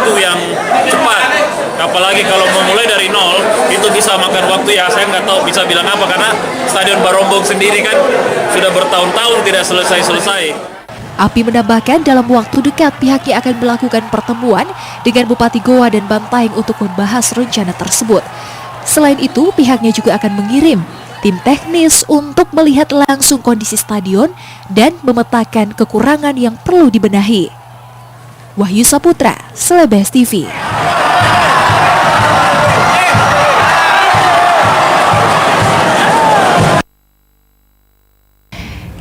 waktu yang cepat. Apalagi kalau memulai dari nol, itu bisa makan waktu ya, saya nggak tahu bisa bilang apa, karena Stadion Barombong sendiri kan sudah bertahun-tahun tidak selesai-selesai. Api menambahkan dalam waktu dekat pihaknya akan melakukan pertemuan dengan Bupati Goa dan Bantaeng untuk membahas rencana tersebut. Selain itu, pihaknya juga akan mengirim tim teknis untuk melihat langsung kondisi stadion dan memetakan kekurangan yang perlu dibenahi. Wahyu Saputra, Selebes TV.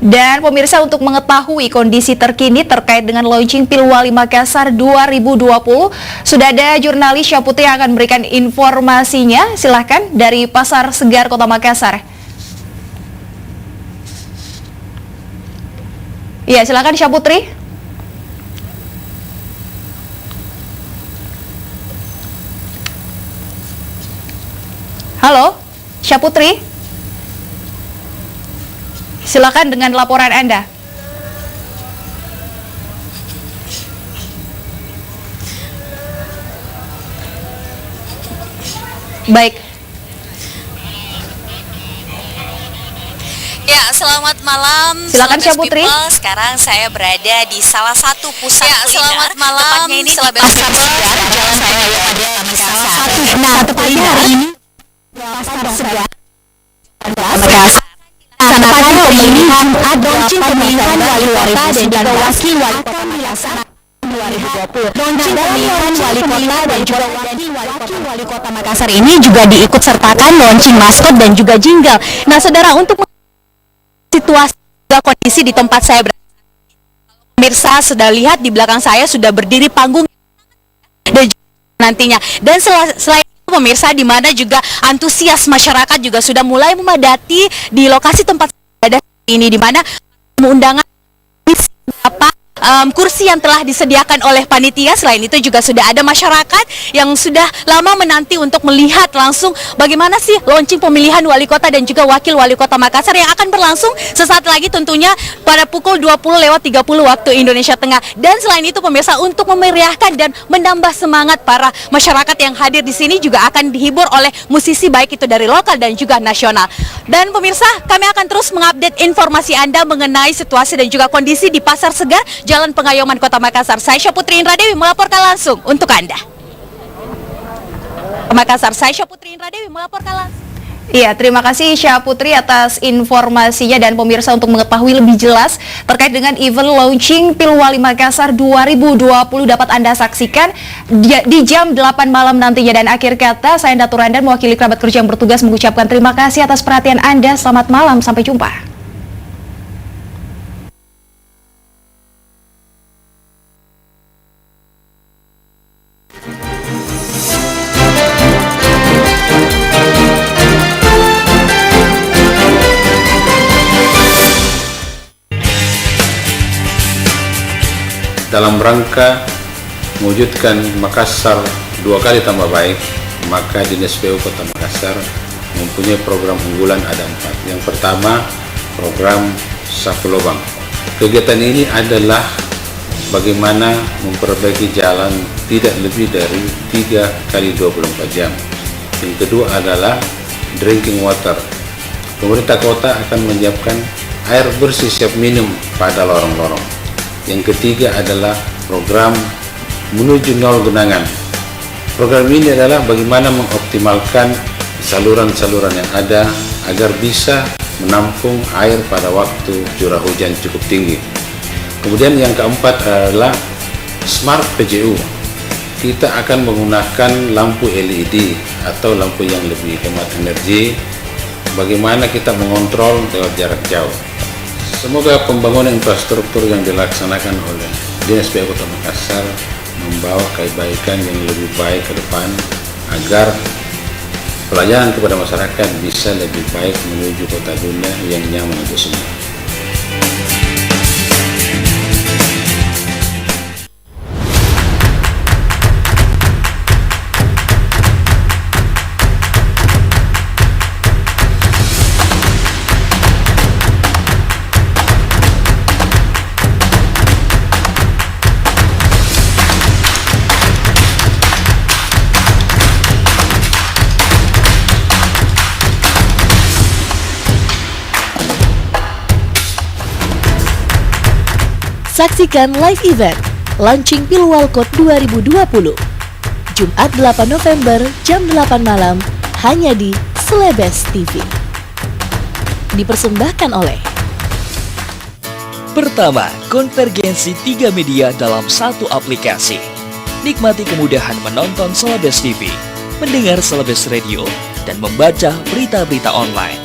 Dan pemirsa, untuk mengetahui kondisi terkini terkait dengan launching Pilwali Makassar 2020, sudah ada jurnalis Syahputri yang akan memberikan informasinya. Silahkan dari Pasar Segar Kota Makassar. Ya, silakan Syahputri. Halo, Syahputri. Silakan dengan laporan Anda. Baik. Ya, selamat malam. Silakan Syahputri. Sekarang saya berada di salah satu pusat kuliner. Selamat malam. Tepatnya ini di Pasar Segar, Jalan Raya Pada Makassar. Nah, tepatnya hari ini Pasar Segar Makassar dilaksanakan pemilihan launching pemilihan wali kota dan juga wakil wali kota Makassar 2020. Launching pemilihan wali kota dan juga wakil wali kota Makassar ini juga diikut sertakan launching maskot dan juga jingle. Nah, saudara, untuk situasi juga kondisi di tempat saya berada, pemirsa sudah lihat di belakang saya sudah berdiri panggung dan nantinya, dan selain itu pemirsa, di mana juga antusias masyarakat juga sudah mulai memadati di lokasi tempat saya berada ini, di mana undangan beberapa kursi yang telah disediakan oleh panitia. Selain itu juga sudah ada masyarakat yang sudah lama menanti untuk melihat langsung bagaimana sih launching pemilihan wali kota dan juga wakil wali kota Makassar yang akan berlangsung sesaat lagi tentunya pada pukul 20.30 waktu Indonesia Tengah. Dan selain itu pemirsa, untuk memeriahkan dan menambah semangat para masyarakat yang hadir di sini juga akan dihibur oleh musisi baik itu dari lokal dan juga nasional. Dan pemirsa, kami akan terus mengupdate informasi Anda mengenai situasi dan juga kondisi di Pasar Segar, Jalan Pengayoman Kota Makassar. Saya Syahputri Indradewi melaporkan langsung untuk Anda. Makassar, saya Syahputri Indradewi melaporkan langsung. Iya, terima kasih Syahputri atas informasinya. Dan pemirsa, untuk mengetahui lebih jelas terkait dengan event launching Pilwali Makassar 2020 dapat Anda saksikan di jam 8 malam nantinya. Dan akhir kata, saya Datur Randan mewakili kerabat kerja yang bertugas mengucapkan terima kasih atas perhatian Anda. Selamat malam, sampai jumpa. Dalam rangka mewujudkan Makassar 2 kali tambah baik, maka Dinas PU Kota Makassar mempunyai program unggulan ada 4. Yang pertama, program Sapu Lubang. Kegiatan ini adalah bagaimana memperbaiki jalan tidak lebih dari 3 kali 24 jam. Yang kedua adalah drinking water. Pemerintah kota akan menyiapkan air bersih siap minum pada lorong-lorong. Yang ketiga adalah program menuju nol genangan. Program ini adalah bagaimana mengoptimalkan saluran-saluran yang ada agar bisa menampung air pada waktu curah hujan cukup tinggi. Kemudian yang keempat adalah Smart PJU. Kita akan menggunakan lampu LED atau lampu yang lebih hemat energi. Bagaimana kita mengontrol lewat jarak jauh. Semoga pembangunan infrastruktur yang dilaksanakan oleh Dinas PU Kota Makassar membawa kebaikan yang lebih baik ke depan agar pelayanan kepada masyarakat bisa lebih baik menuju kota dunia yang nyaman untuk semua. Saksikan live event Launching Pilwalkot 2020 Jumat 8 November jam 8 malam hanya di Celebes TV. Dipersembahkan oleh Pertama, konvergensi 3 media dalam satu aplikasi. Nikmati kemudahan menonton Celebes TV, mendengar Celebes Radio, dan membaca berita-berita online.